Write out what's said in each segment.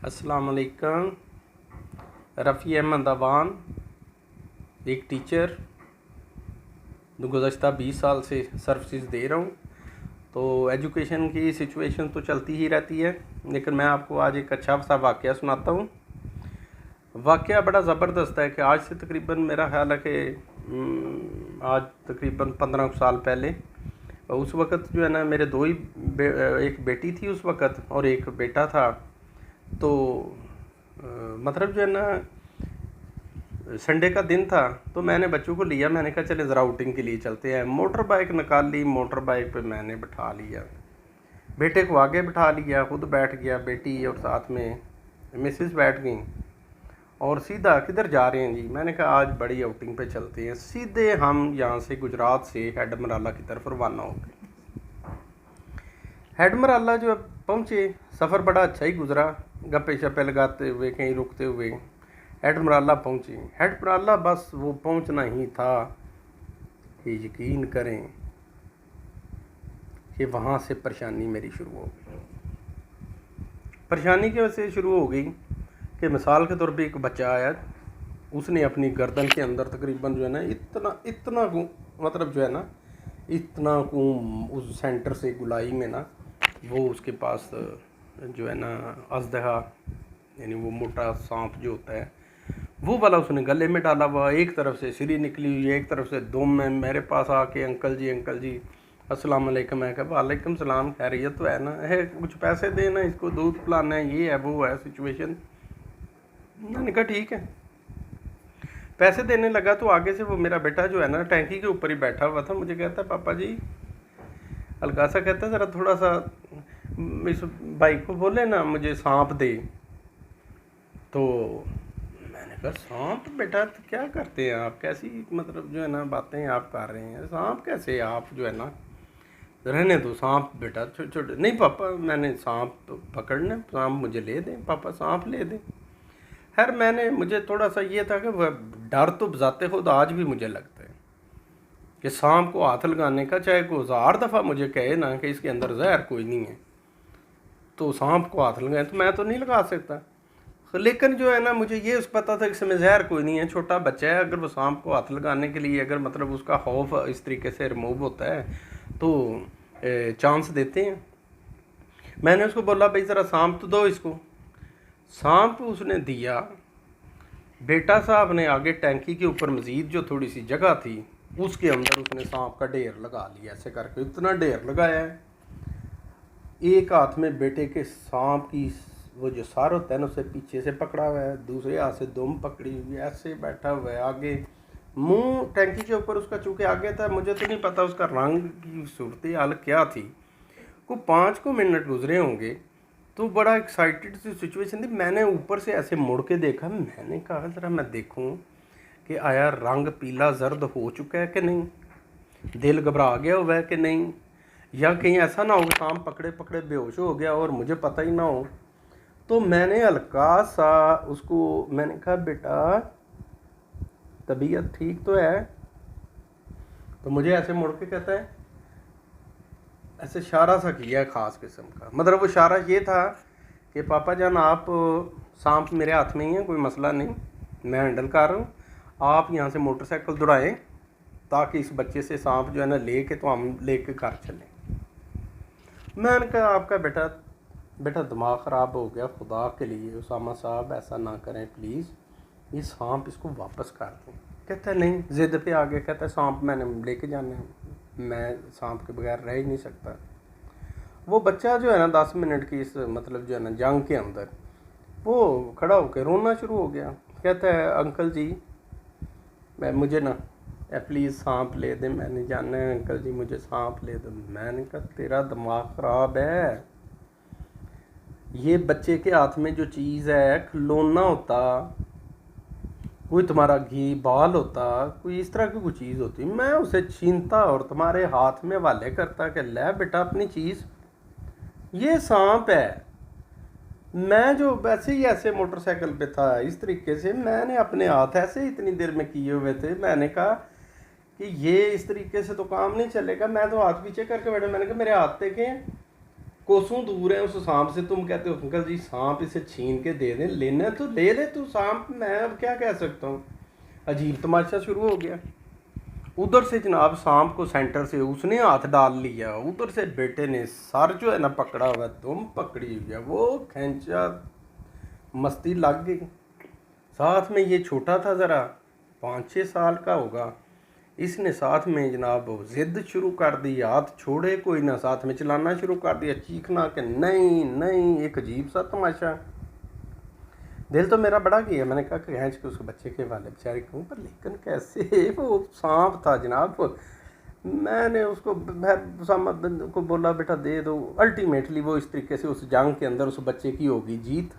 अस्सलाम वालेकुम। रफ़ी अहमद अवान एक टीचर गुज़श्ता 20 साल से सर्विसेज दे रहा हूँ। तो एजुकेशन की सिचुएशन तो चलती ही रहती है, लेकिन मैं आपको आज एक अच्छा सा वाक़या सुनाता हूँ। वाक़या बड़ा ज़बरदस्त है कि आज से तकरीबन मेरा ख़्याल है कि आज तकरीबन 15 साल पहले, उस वक़्त जो है ना मेरे दो ही एक बेटी थी उस वक़्त और एक बेटा था। तो मतलब जो है ना संडे का दिन था, तो मैंने बच्चों को लिया, मैंने कहा चले ज़रा आउटिंग के लिए चलते हैं। मोटर बाइक निकाल ली, मोटर बाइक पे मैंने बिठा लिया, बेटे को आगे बिठा लिया, खुद बैठ गया, बेटी और साथ में मिसेस बैठ गई और सीधा किधर जा रहे हैं जी। मैंने कहा आज बड़ी आउटिंग पे चलते हैं। सीधे हम यहाँ से गुजरात से हेडमराला की तरफ रवाना हो गए। हेडमराला जो पहुँचे, सफ़र बड़ा अच्छा ही गुजरा, गप्पे शप्पे लगाते हुए, कहीं रुकते हुए हेडमराला पहुँचे। हेडमराला बस वो पहुँचना ही था कि यकीन करें कि वहाँ से परेशानी मेरी शुरू हो गई। परेशानी की वजह से शुरू हो गई कि मिसाल के तौर पे एक बच्चा आया, उसने अपनी गर्दन के अंदर तकरीबन जो है ना इतना मतलब जो है ना इतना उस सेंटर से गुलाई में ना वो उसके पास जो है ना अजदहा यानी वो मोटा सांप जो होता है वो वाला उसने गले में डाला हुआ। एक तरफ से सीढ़ी निकली हुई है, एक तरफ से दुम में मेरे पास आके अंकल जी अस्सलाम वालेकुम। मैं कहा वालेकुम सलाम, खैरियत तो है ना, है कुछ पैसे देना, इसको दूध पिलाना है, ये है वो है सिचुएशन। मैंने कहा ठीक है, पैसे देने लगा तो आगे से वो मेरा बेटा जो है ना टैंकी के ऊपर ही बैठा हुआ था, मुझे कहता है पापा जी, हल्का सा कहता है ज़रा थोड़ा सा इस बाइक को बोले ना मुझे सांप दे। तो मैंने कहा सांप बेटा तो क्या करते हैं आप, कैसी मतलब जो है ना बातें आप कर रहे हैं, सांप कैसे, आप जो है ना रहने दो सांप बेटा छोटे छोटे। नहीं पापा मैंने सांप तो पकड़ना, सांप मुझे ले दें पापा, सांप ले दें। खैर मुझे थोड़ा सा ये था कि वह डर तो बजाते खुद आज भी मुझे लगता है कि सांप को हाथ लगाने का, चाहे को 1000 दफ़ा मुझे कहे ना कि इसके अंदर जहर कोई नहीं है, तो सांप को हाथ लगाए तो मैं तो नहीं लगा सकता। लेकिन जो है ना मुझे ये पता था कि इसमें जहर कोई नहीं है, छोटा बच्चा है, अगर वो सांप को हाथ लगाने के लिए अगर मतलब उसका खौफ इस तरीके से रिमूव होता है तो चांस देते हैं। मैंने उसको बोला भाई ज़रा सांप तो दो इसको। सांप उसने दिया, बेटा साहब ने आगे टैंकी के ऊपर मज़ीद जो थोड़ी सी जगह थी उसके अंदर उसने सांप का ढेर लगा लिया, ऐसे करके इतना ढेर लगाया है। एक हाथ में बेटे के सांप की वो जो सार होता है ना उसे पीछे से पकड़ा हुआ है, दूसरे हाथ से दुम पकड़ी हुई है, ऐसे बैठा हुआ है, आगे मुंह टैंकी के ऊपर उसका चूँकि आगे था, मुझे तो नहीं पता उसका रंग की सूरत हाल क्या थी। को 5 मिनट गुजरे होंगे तो बड़ा एक्साइटेड सी सिचुएशन थी। मैंने ऊपर से ऐसे मुड़ के देखा, मैंने कहा ज़रा मैं देखूं कि आया रंग पीला जर्द हो चुका है कि नहीं, दिल घबरा गया हुआ है कि नहीं, या कहीं ऐसा ना हो सांप पकड़े पकड़े बेहोश हो गया और मुझे पता ही ना हो। तो मैंने हल्का सा उसको मैंने कहा बेटा तबीयत ठीक तो है। तो मुझे ऐसे मुड़ के कहता है, ऐसे इशारा सा किया है ख़ास किस्म का, मतलब वो इशारा ये था कि पापा जान आप सांप मेरे हाथ में ही है, कोई मसला नहीं, मैं हैंडल कर रहा हूँ, आप यहाँ से मोटरसाइकिल दौड़ाएँ ताकि इस बच्चे से सांप जो है ना लेके तो हम लेके घर चलें। मैंने कहा आपका बेटा दिमाग ख़राब हो गया, खुदा के लिए उसामा साहब ऐसा ना करें प्लीज़, ये सांप इसको वापस कर दें। कहता है नहीं, ज़िद पे आ गया, कहता है सांप मैंने लेके जाना है, मैं सांप के बगैर रह ही नहीं सकता। वो बच्चा जो है ना 10 मिनट की इस मतलब जो है ना जंग के अंदर वो खड़ा होकर रोना शुरू हो गया। कहता है अंकल जी मुझे ना प्लीज़ सांप ले दे, मैंने जाना है अंकल जी मुझे सांप ले दो। मैंने कहा तेरा दिमाग ख़राब है, ये बच्चे के हाथ में जो चीज़ है खिलौना होता, कोई तुम्हारा घी बाल होता, कोई इस तरह की कोई चीज़ होती, मैं उसे छीनता और तुम्हारे हाथ में वाले करता कि ले बेटा अपनी चीज़, ये सांप है। मैं जो वैसे ही ऐसे मोटरसाइकिल पे था इस तरीके से मैंने अपने हाथ ऐसे इतनी देर में किए हुए थे, मैंने कहा कि ये इस तरीके से तो काम नहीं चलेगा। मैं तो हाथ पीछे करके बैठा, मैंने कहा मेरे हाथ देखें, कोसों दूर है उस सांप से, तुम कहते हो अंकल जी सांप इसे छीन के दे दें, लेना तो ले ले तू सांप, मैं अब क्या कह सकता हूँ। अजीब तमाशा शुरू हो गया। उधर से जनाब सांप को सेंटर से उसने हाथ डाल लिया, उधर से बेटे ने सर जो है ना पकड़ा हुआ, तुम पकड़ी हुई है, वो खींचा, मस्ती लग गई। साथ में ये छोटा था ज़रा, 5-6 साल का होगा, इसने साथ में जनाब ज़िद शुरू कर दी, हाथ छोड़े कोई ना, साथ में चलाना शुरू कर दिया, चीखना कि नहीं नहीं। एक अजीब सा तमाशा। दिल तो मेरा बड़ा किया, मैंने कहा कि खींच के उसके बच्चे के वाले बेचारे के ऊपर, लेकिन कैसे, वो सांप था जनाब। मैंने उसको उसामा को बोला बेटा दे दो। अल्टीमेटली वो इस तरीके से उस जंग के अंदर उस बच्चे की होगी जीत।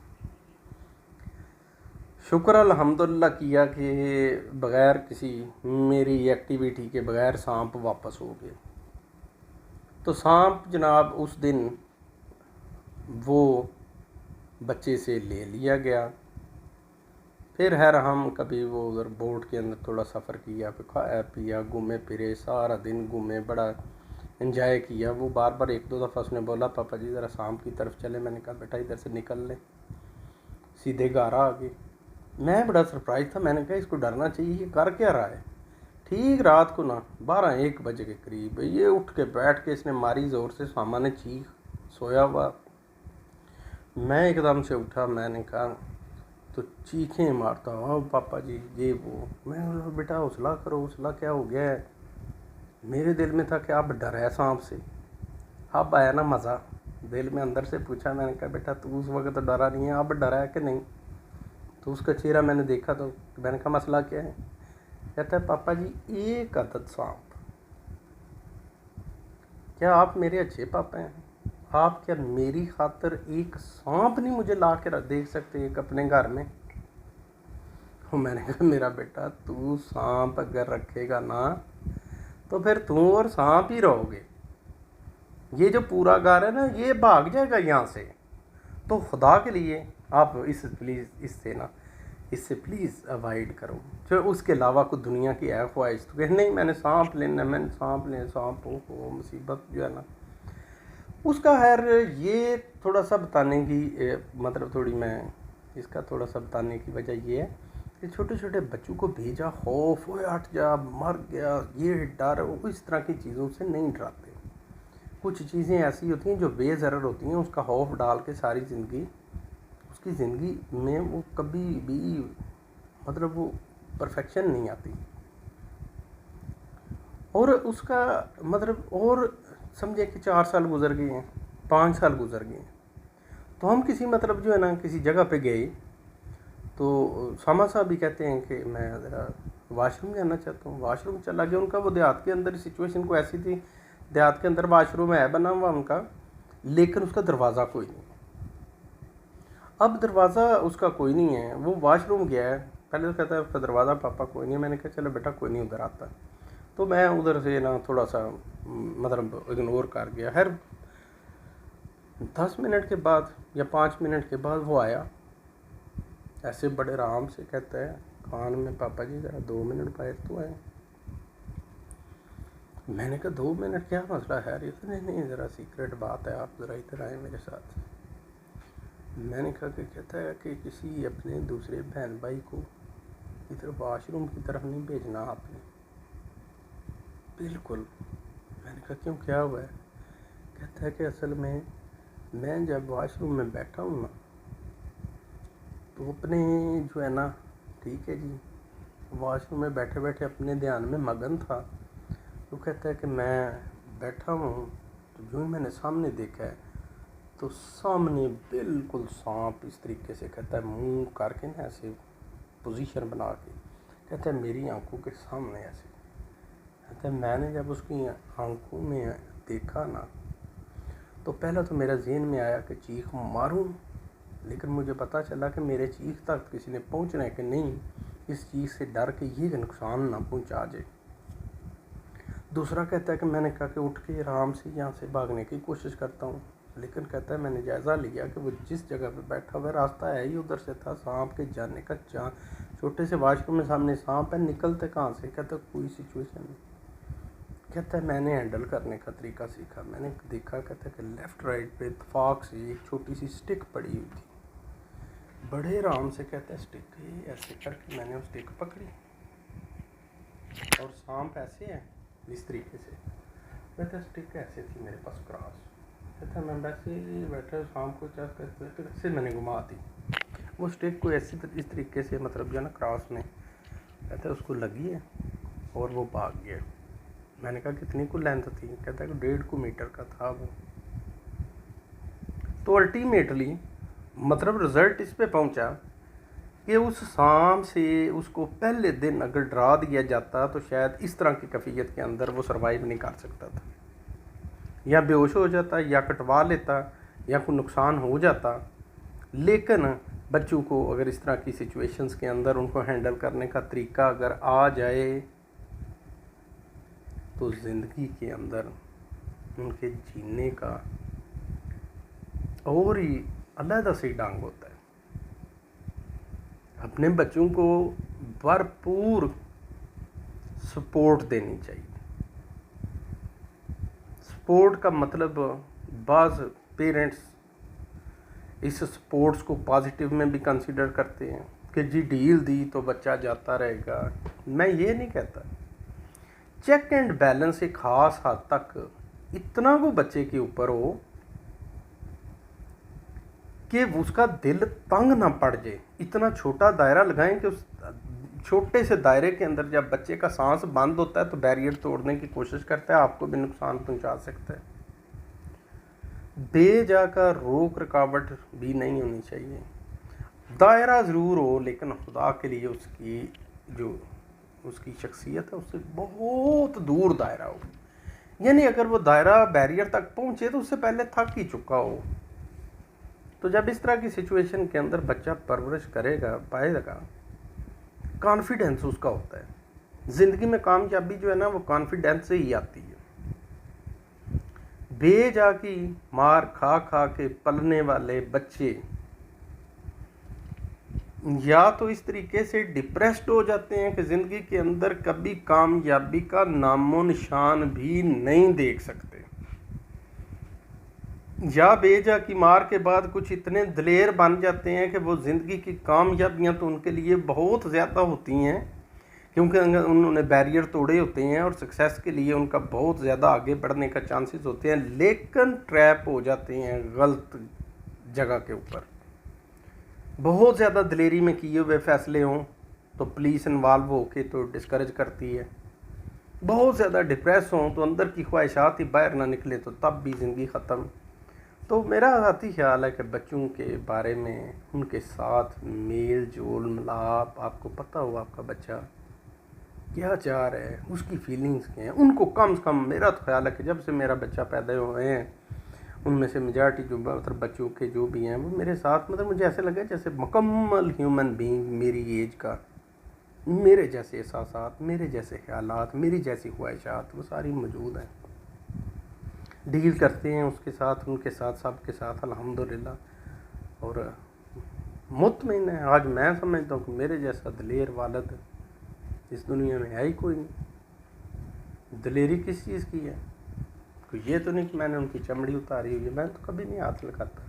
शुक्र अल्हम्दुलिल्लाह किया कि बग़ैर किसी मेरी एक्टिविटी के बग़ैर सांप वापस हो गए। तो सांप जनाब उस दिन वो बच्चे से ले लिया गया। फिर है हम कभी वो उधर बोट के अंदर थोड़ा सफ़र किया, फिर खाया पिया, घूमे फिरे, सारा दिन घूमे, बड़ा इन्जॉय किया। वो बार बार 1-2 दफ़ा उसने बोला पापा जी ज़रा सांप की तरफ चले। मैंने कहा बेटा इधर से निकल ले, सीधे गारा आ गई। मैं बड़ा सरप्राइज था, मैंने कहा इसको डरना चाहिए, ये कर क्या रहा है। ठीक रात को ना 12-1 बजे के करीब ये उठ के बैठ के इसने मारी ज़ोर से, सामा ने चीख, सोया हुआ। मैं एकदम से उठा, मैंने कहा तो चीखें मारता हूँ पापा जी ये वो। मैं बोला बेटा हौसला करो, हौसला क्या हो गया है। मेरे दिल में था कि अब डर है सांप से। अब आया ना मज़ा, दिल में अंदर से पूछा, मैंने कहा बेटा तू उस वक्त तो डरा नहीं है, अब डरा है कि नहीं। तो उसका चेहरा मैंने देखा, तो मैंने कहा मसला क्या है। कहता है पापा जी एक अदद सांप। क्या आप मेरे अच्छे पापा हैं, आप क्या मेरी खातर एक सांप नहीं मुझे ला के देख सकते एक अपने घर में। तो मैंने कहा मेरा बेटा तू सांप अगर रखेगा ना तो फिर तू और सांप ही रहोगे, ये जो पूरा घर है ना ये भाग जाएगा यहाँ से। तो खुदा के लिए आप इससे प्लीज़ अवॉइड करो। जो उसके अलावा कोई दुनिया की है ख्वाहिश तो कह नहीं मैंने सांप लेना, मैंने सांप लेना, सांप हो मुसीबत जो है ना उसका। खैर ये थोड़ा सा बताने की मतलब थोड़ी मैं इसका थोड़ा सा बताने की वजह ये है कि छोटे छोटे बच्चों को भेजा खौफ, वो हट जा मर गया, ये डर, वो इस तरह की चीज़ों से नहीं डराते। कुछ चीज़ें ऐसी होती हैं जो बेज़रर होती हैं, उसका खौफ डाल के सारी ज़िंदगी, उसकी ज़िंदगी में वो कभी भी मतलब वो परफेक्शन नहीं आती। और उसका मतलब और समझे कि 4 साल गुजर गए हैं, 5 साल गुजर गए हैं, तो हम किसी मतलब जो है ना किसी जगह पे गए तो सामा साहब भी कहते हैं कि मैं ज़रा वाशरूम जाना चाहता हूँ। वाशरूम चला गया उनका, वो देहात के अंदर सिचुएशन को ऐसी थी, देहात के अंदर वाशरूम है बना हुआ उनका, लेकिन उसका दरवाज़ा कोई नहीं। अब दरवाज़ा उसका कोई नहीं है, वो वाशरूम गया है, पहले तो कहता है उसका दरवाज़ा पापा कोई नहीं है। मैंने कहा चलो बेटा कोई नहीं उधर आता। तो मैं उधर से ना थोड़ा सा मतलब इग्नोर कर गया। खैर 10 मिनट के बाद या 5 मिनट के बाद वो आया, ऐसे बड़े आराम से कहता है कान में पापा जी ज़रा 2 मिनट बाहर तो आए। मैंने कहा 2 मिनट क्या मसला है। नहीं नहीं ज़रा सीक्रेट बात है, आप ज़रा इधर आए मेरे साथ। मैंने कहा कि कहता है कि किसी अपने दूसरे बहन भाई को इधर वाशरूम की तरफ नहीं भेजना आपने। बिल्कुल। मैंने कहा क्यों क्या हुआ है। कहता है कि असल में मैं जब वाशरूम में बैठा हूँ ना तो अपने जो है ना ठीक है जी वाशरूम में बैठे बैठे अपने ध्यान में मगन था। तो कहता है कि मैं बैठा हूँ तो जो ही मैंने सामने देखा है तो सामने बिल्कुल सांप इस तरीके से, कहता है मुंह करके ना ऐसे पोजीशन बना के, कहता है मेरी आंखों के सामने ऐसे। कहता है मैंने जब उसकी आंखों में देखा ना तो पहला तो मेरा ज़हन में आया कि चीख मारूं, लेकिन मुझे पता चला कि मेरे चीख तक किसी ने पहुंचना है कि नहीं, इस चीज़ से डर के ये नुकसान ना पहुंचा जाए। दूसरा कहता है कि मैंने कहा कि उठ के आराम से यहाँ से भागने की कोशिश करता हूँ, लेकिन कहता है मैंने जायज़ा लिया कि वो जिस जगह पे बैठा हुआ रास्ता है ही उधर से था सांप के जाने का। छोटे से वाशरूम में सामने सांप है, निकलते कहाँ से। कहता कोई सिचुएशन नहीं। कहता है मैंने हैंडल करने का तरीका सीखा। मैंने देखा, कहता है कि लेफ़्ट राइट पे इत्तेफाक से एक छोटी सी स्टिक पड़ी हुई थी, बड़े आराम से कहता है स्टिक ऐसे करके मैंने वो स्टिक पकड़ी और सांप ऐसे है इस तरीके से। कहता है स्टिक ऐसे थी मेरे पास क्रॉस। कहता है मैं वैसे बैठा सांप को क्या कहते ऐसे मैंने घुमा दी, वो स्टिक को ऐसे इस तरीके से मतलब जो है ना क्रॉस में, कहता है उसको लगी है और वो भाग गया। मैंने कहा कितनी को लेंथ थी? कहता है कि 1.5 मीटर का था वो। तो अल्टीमेटली मतलब रिज़ल्ट इस पे पहुंचा कि उस सांप से उसको पहले दिन अगर डरा दिया जाता तो शायद इस तरह की कैफियत के अंदर वो सरवाइव नहीं कर सकता था, या बेहोश हो जाता या कटवा लेता या कोई नुकसान हो जाता। लेकिन बच्चों को अगर इस तरह की सिचुएशंस के अंदर उनको हैंडल करने का तरीका अगर आ जाए तो ज़िंदगी के अंदर उनके जीने का और ही अलग से ढंग होता है। अपने बच्चों को भरपूर सपोर्ट देनी चाहिए। सपोर्ट का मतलब बाज़ पेरेंट्स इस सपोर्ट्स को पॉजिटिव में भी कंसीडर करते हैं कि जी डील दी तो बच्चा जाता रहेगा। मैं ये नहीं कहता। चेक एंड बैलेंस एक ख़ास हद तक इतना वो बच्चे के ऊपर हो कि उसका दिल तंग ना पड़ जाए। इतना छोटा दायरा लगाएं कि उस छोटे से दायरे के अंदर जब बच्चे का सांस बंद होता है तो बैरियर तोड़ने की कोशिश करता है, आपको भी नुकसान पहुंचा सकता है। बेजा का रोक रुकावट भी नहीं होनी चाहिए। दायरा ज़रूर हो लेकिन खुदा के लिए उसकी जो उसकी शख्सियत है उससे बहुत दूर दायरा हो। यानी अगर वो दायरा बैरियर तक पहुंचे तो उससे पहले थक ही चुका हो। तो जब इस तरह की सिचुएशन के अंदर बच्चा परवरिश करेगा, पाएगा, कॉन्फिडेंस उसका होता है। ज़िंदगी में कामयाबी जो है ना वो कॉन्फिडेंस से ही आती है। बेजा की मार खा खा के पलने वाले बच्चे या तो इस तरीके से डिप्रेस्ड हो जाते हैं कि ज़िंदगी के अंदर कभी कामयाबी का नामो निशान भी नहीं देख सकते, या बेजा की मार के बाद कुछ इतने दिलेर बन जाते हैं कि वो ज़िंदगी की कामयाबियां तो उनके लिए बहुत ज़्यादा होती हैं क्योंकि उन्होंने बैरियर तोड़े होते हैं और सक्सेस के लिए उनका बहुत ज़्यादा आगे बढ़ने का चांसेस होते हैं, लेकिन ट्रैप हो जाते हैं गलत जगह के ऊपर। बहुत ज़्यादा दिलेरी में किए हुए फ़ैसले हों तो पुलिस इन्वॉल्व होके तो डिस्करेज करती है। बहुत ज़्यादा डिप्रेस हों तो अंदर की ख्वाहिशात ही बाहर ना निकले तो तब भी ज़िंदगी ख़त्म। तो मेरा ज़ाती ख्याल है कि बच्चों के बारे में उनके साथ मेल जोल मिलाप, आपको पता हो आपका बच्चा क्या चाह रहा है, उसकी फीलिंग्स क्या हैं, उनको कम से कम मेरा तो ख्याल है कि जब से मेरा बच्चा पैदा हुए हैं उनमें से मेजॉरिटी जो मतलब बच्चों के जो भी हैं वो मेरे साथ मतलब मुझे ऐसे लगे जैसे मुकम्मल ह्यूमन बीइंग मेरी एज का, मेरे जैसे एहसास, मेरे जैसे ख्यालात, मेरी जैसी ख्वाहिशात वो सारी मौजूद हैं। डील करते हैं उसके साथ, उनके साथ, सब के साथ अल्हम्दुलिल्लाह। और मुतमईन है। आज मैं समझता हूँ कि मेरे जैसा दिलेर वालिद इस दुनिया में है ही कोई नहीं। दिलेरी किस चीज़ की है? तो ये तो नहीं कि मैंने उनकी चमड़ी उतारी हुई है, मैं तो कभी नहीं हाथ लगाता।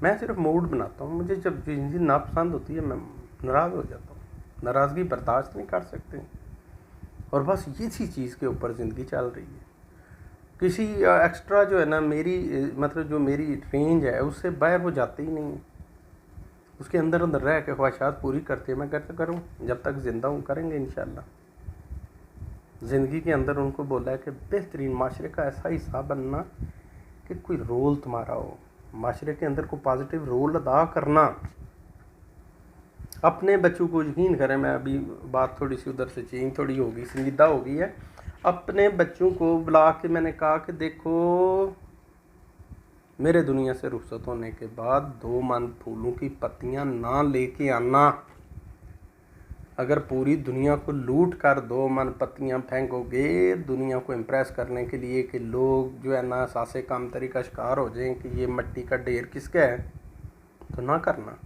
मैं सिर्फ मूड बनाता हूँ। मुझे जब चीज़ नापसंद होती है मैं नाराज़ हो जाता हूँ, नाराज़गी बर्दाश्त नहीं कर सकते, और बस इसी चीज़ के ऊपर ज़िंदगी चल रही है। किसी एक्स्ट्रा जो है ना मेरी मतलब जो मेरी रेंज है उससे बाहर वो जाते ही नहीं है। उसके अंदर अंदर रह के ख्वाहिशात पूरी करते हैं। मैं कहता करूँ जब तक ज़िंदा हूँ, करेंगे इंशाल्लाह। ज़िंदगी के अंदर उनको बोला है कि बेहतरीन माशरे का ऐसा हिस्सा बनना कि कोई रोल तुम्हारा हो, माशरे के अंदर कोई पॉजिटिव रोल अदा करना। अपने बच्चों को यकीन करें, मैं अभी बात थोड़ी सी उधर से चेंज थोड़ी होगी, संजीदा हो गई है। अपने बच्चों को बुला के मैंने कहा कि देखो मेरे दुनिया से रुखसत होने के बाद 2 मन फूलों की पत्तियां ना लेके आना। अगर पूरी दुनिया को लूट कर 2 मन पत्तियां फेंकोगे दुनिया को इम्प्रेस करने के लिए कि लोग जो है ना सासे कामतरी का शिकार हो जाएं कि ये मिट्टी का ढेर किसका है, तो ना करना।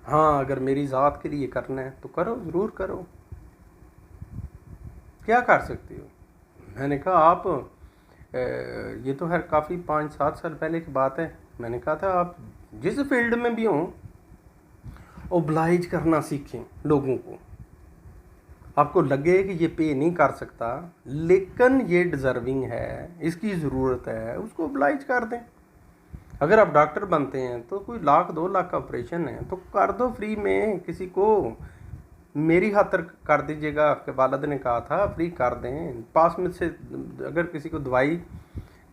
हाँ, अगर मेरी ज़ात के लिए करना है तो करो, ज़रूर करो। क्या कर सकते हो? मैंने कहा आप ये तो है काफ़ी 5-7 साल पहले की बात है। मैंने कहा था आप जिस फील्ड में भी हों ओब्लाइज करना सीखें लोगों को। आपको लगे कि ये पे नहीं कर सकता लेकिन ये डिज़र्विंग है, इसकी ज़रूरत है, उसको ओब्लाइज कर दें। अगर आप डॉक्टर बनते हैं तो कोई 1-2 लाख का ऑपरेशन है तो कर दो फ्री में, किसी को मेरी खातर कर दीजिएगा। आपके वालिद ने कहा था फ्री कर दें। पास में से अगर किसी को दवाई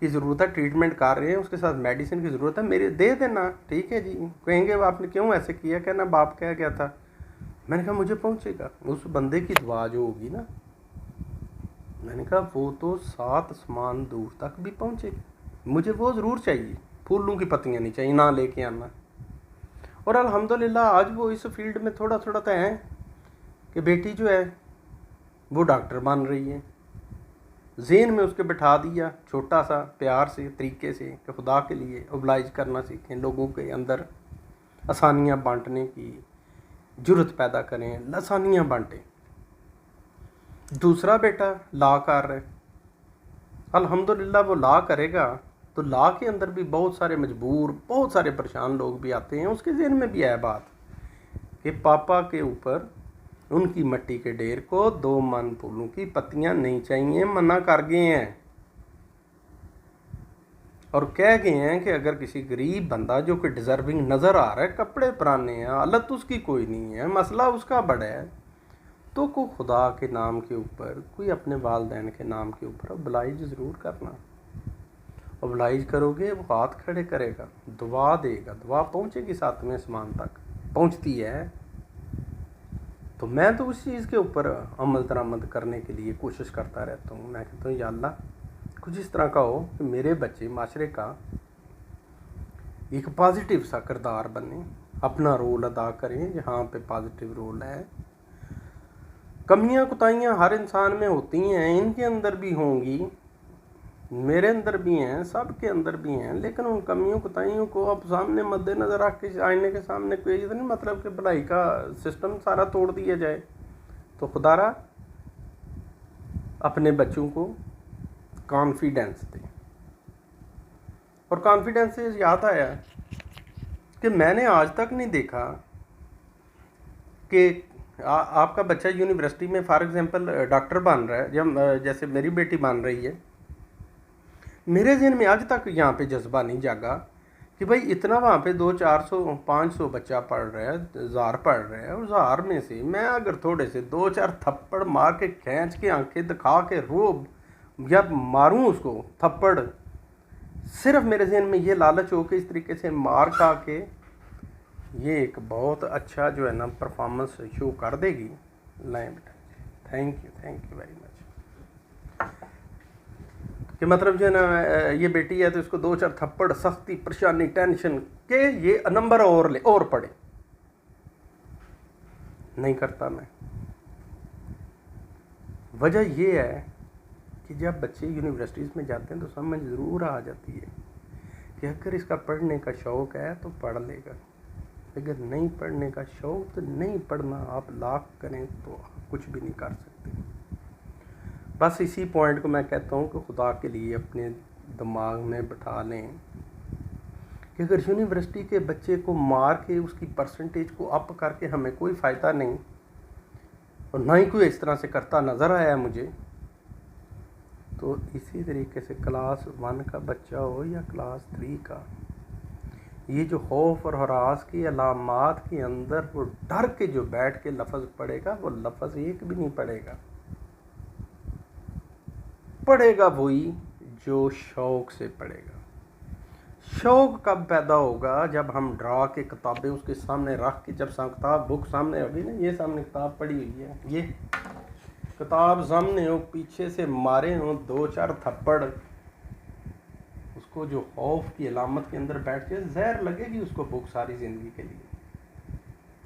की ज़रूरत है, ट्रीटमेंट कर रहे हैं, उसके साथ मेडिसिन की ज़रूरत है, मेरे दे देना, ठीक है जी। कहेंगे आपने क्यों ऐसे किया, कहना बाप कह गया था। मैंने कहा मुझे पहुंचेगा, उस बंदे की दुआ जो होगी ना, मैंने कहा वो तो 7 आसमान दूर तक भी पहुंचेगी, मुझे वो ज़रूर चाहिए। फूलों की पत्तियां नहीं चाहिए, ना लेके आना। और अल्हम्दुलिल्लाह आज वो इस फील्ड में थोड़ा थोड़ा तो है कि बेटी जो है वो डॉक्टर बन रही है। ज़हन में उसके बिठा दिया छोटा सा प्यार से तरीके से कि खुदा के लिए ओब्लाइज करना सीखें, लोगों के अंदर आसानियाँ बांटने की जुर्रत पैदा करें, आसानियाँ बांटें। दूसरा बेटा ला कर रहा है, अल्हम्दुलिल्लाह वो ला करेगा तो ला के अंदर भी बहुत सारे मजबूर, बहुत सारे परेशान लोग भी आते हैं। उसके ज़हन में भी है बात कि पापा के ऊपर उनकी मट्टी के ढेर को 2 मन फूलों की पत्तियां नहीं चाहिए, मना कर गए हैं। और कह गए हैं कि अगर किसी गरीब बंदा जो कि डिज़र्विंग नज़र आ रहा है, कपड़े पुराने हैं, हालत उसकी कोई नहीं है, मसला उसका बड़ा है, तो को खुदा के नाम के ऊपर, कोई अपने वालदैन के नाम के ऊपर ओब्लाइज ज़रूर करना। ओब्लाइज करोगे वो हाथ खड़े करेगा, दुआ देगा, दुआ पहुँचेगी 7वें आसमान तक, पहुँचती है। तो मैं तो उस चीज़ के ऊपर अमल दरामद करने के लिए कोशिश करता रहता हूँ। मैं कहता हूँ या अल्लाह कुछ इस तरह का हो कि मेरे बच्चे माशरे का एक पॉजिटिव सा किरदार बने, अपना रोल अदा करें जहाँ पे पॉजिटिव रोल है। कमियाँ कुताहियाँ हर इंसान में होती हैं, इनके अंदर भी होंगी, मेरे अंदर भी हैं, सब के अंदर भी हैं, लेकिन उन कमियों कुताहियों को अब सामने मद्देनज़र रख के आईने के सामने कोई नहीं मतलब कि भलाई का सिस्टम सारा तोड़ दिया जाए। तो खुदारा अपने बच्चों को कॉन्फिडेंस दें। और कॉन्फिडेंस से याद आया कि मैंने आज तक नहीं देखा कि आपका बच्चा यूनिवर्सिटी में फॉर एग्जांपल डॉक्टर बन रहा है, जब जैसे मेरी बेटी बन रही है, मेरे ज़हन में आज तक यहाँ पे जज्बा नहीं जागा कि भाई इतना वहाँ पे 200-400-500 बच्चा पढ़ रहा है, 1000 पढ़ रहा है, और 1000 में से मैं अगर थोड़े से 2-4 थप्पड़ मार के खींच के आंखें दिखा के रोब या मारूं उसको थप्पड़, सिर्फ मेरे जहन में ये लालच हो कि इस तरीके से मार खा के ये एक बहुत अच्छा जो है ना परफॉर्मेंस शो कर देगी। लाएं बेटा, थैंक यू वेरी मच। कि मतलब जो है ना ये बेटी है तो इसको 2-4 थप्पड़, सख्ती, परेशानी, टेंशन के ये नंबर और ले और पढ़े, नहीं करता मैं। वजह ये है कि जब बच्चे यूनिवर्सिटीज़ में जाते हैं तो समझ ज़रूर आ जाती है कि अगर इसका पढ़ने का शौक़ है तो पढ़ लेगा, अगर नहीं पढ़ने का शौक़ तो नहीं पढ़ना। आप लाख करें तो कुछ भी नहीं कर सकते। बस इसी पॉइंट को मैं कहता हूँ कि खुदा के लिए अपने दिमाग में बैठा लें कि अगर यूनिवर्सिटी के बच्चे को मार के उसकी परसेंटेज को अप करके हमें कोई फ़ायदा नहीं, और ना ही कोई इस तरह से करता नज़र आया मुझे, तो इसी तरीके से क्लास 1 का बच्चा हो या क्लास 3 का, ये जो खौफ और हरास की अलामात के अंदर वो डर के जो बैठ के लफ्ज़ पढ़ेगा, वो लफ्ज़ एक भी नहीं पढ़ेगा वही जो शौक़ से पढ़ेगा। शौक़ कब पैदा होगा? जब हम ड्रा के किताबें उसके सामने रख के, जब किताब बुक सामने होगी ना, ये सामने किताब पड़ी हुई है, ये किताब सामने हो, पीछे से मारे हों 2-4 थप्पड़, उसको जो खौफ की अलामत के अंदर बैठ के जहर लगेगी उसको बुक सारी ज़िंदगी के लिए।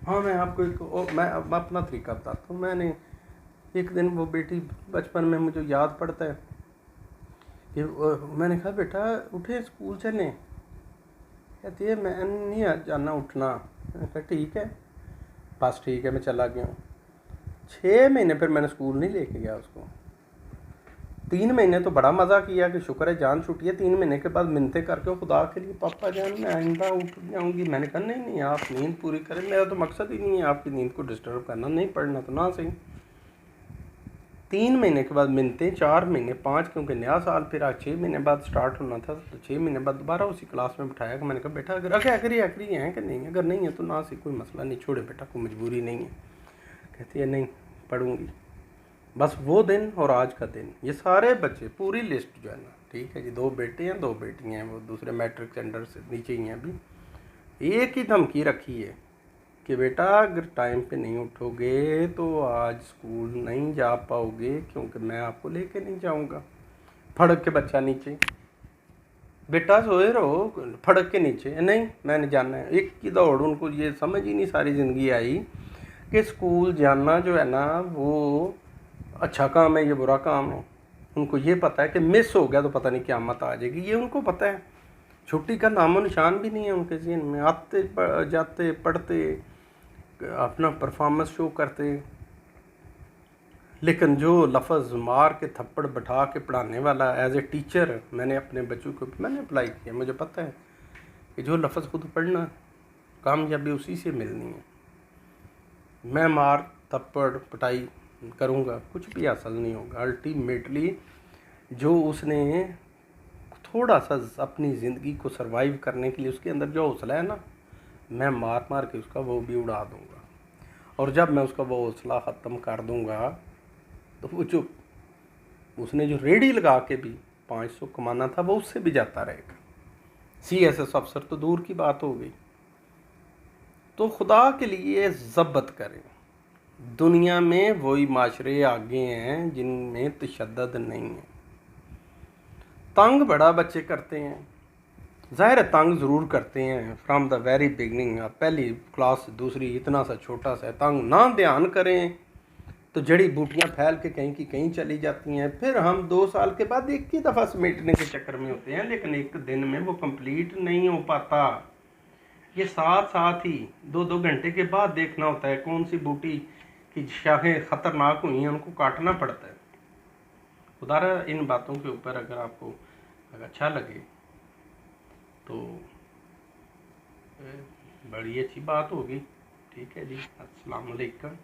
हाँ, मैं आपको मैं अपना तरीका बताता हूँ। मैंने एक दिन, वो बेटी बचपन में मुझे याद पड़ता है कि मैंने कहा बेटा उठे स्कूल चलें, कहती है मैं नहीं आज जाना उठना। मैंने कहा ठीक है, बस ठीक है, मैं चला गया हूँ। 6 महीने फिर मैंने स्कूल नहीं लेके गया उसको। 3 महीने तो बड़ा मज़ा किया कि शुक्र है जान छूटी है। 3 महीने के बाद मिन्नतें करके खुदा के लिए, पापा जान मैं आइंदा उठ जाऊँगी। मैंने कहा नहीं नहीं, आप नींद पूरी करें, मेरा तो मकसद ही नहीं है आपकी नींद को डिस्टर्ब करना, नहीं पढ़ना तो ना सही। 3 महीने के बाद मिन्नतें, 4 महीने, 5, क्योंकि नया साल फिर आज 6 महीने बाद स्टार्ट होना था, तो 6 महीने बाद दोबारा उसी क्लास में बिठाया कि मैंने कहा बेटा अगर आखिरी है कि नहीं, अगर नहीं है तो ना सी, कोई मसला नहीं, छोड़े बेटा, कोई मजबूरी नहीं है। कहती है नहीं पढ़ूँगी। बस वो दिन और आज का दिन, ये सारे बच्चे पूरी लिस्ट जो है ना, ठीक है जी, 2 बेटे हैं 2 बेटियाँ हैं, वो दूसरे मैट्रिक सेंटर से नीचे ही हैं अभी। एक ही धमकी रखी है कि बेटा अगर टाइम पे नहीं उठोगे तो आज स्कूल नहीं जा पाओगे, क्योंकि मैं आपको लेके नहीं जाऊंगा। फड़क के बच्चा नीचे, बेटा सोए रहो, फड़क के नीचे, नहीं मैंने जाना है। एक की दौड़, उनको ये समझ ही नहीं सारी ज़िंदगी आई कि स्कूल जाना जो है ना वो अच्छा काम है, ये बुरा काम है। उनको ये पता है कि मिस हो गया तो पता नहीं क़यामत आ जाएगी, ये उनको पता है। छुट्टी का नामो निशान भी नहीं है उनके ज़हन में। आते जाते पढ़ते अपना परफॉर्मेंस शो करते, लेकिन जो लफ्ज़ मार के थप्पड़ बैठा के पढ़ाने वाला एज ए टीचर, मैंने अपने बच्चों को मैंने अप्लाई किया, मुझे पता है कि जो लफ्ज़ खुद पढ़ना कामयाबी उसी से मिलनी है। मैं मार थप्पड़ पिटाई करूँगा कुछ भी हासिल नहीं होगा। अल्टीमेटली जो उसने थोड़ा सा अपनी ज़िंदगी को सरवाइव करने के लिए उसके अंदर जो हौसला है ना, मैं मार मार के उसका वो भी उड़ा दूँगा। और जब मैं उसका वो हौसला ख़त्म कर दूँगा तो वो जो उसने जो रेडी लगा के भी 500 कमाना था वो उससे भी जाता रहेगा। CSS अफसर तो दूर की बात हो गई। तो खुदा के लिए ज़ब्त करें। दुनिया में वही माशरे आगे हैं जिनमें तशद्दुद नहीं है। तंग बड़ा बच्चे करते हैं, ज़ाहिर है तंग ज़रूर करते हैं फ्राम द वेरी बिगनिंग। पहली क्लास दूसरी इतना सा छोटा सा तंग ना ध्यान करें तो जड़ी बूटियाँ फैल के कहीं की कहीं चली जाती हैं। फिर हम 2 साल के बाद एक ही दफ़ा समेटने के चक्कर में होते हैं, लेकिन एक दिन में वो कंप्लीट नहीं हो पाता। ये साथ साथ ही 2-2 घंटे के बाद देखना होता है कौन सी बूटी की शाखें ख़तरनाक हुई हैं, उनको काटना पड़ता है। खुदा इन बातों के ऊपर अगर आपको अच्छा लगे तो बड़ी अच्छी बात होगी। ठीक है जी, अस्सलाम वालेकुम।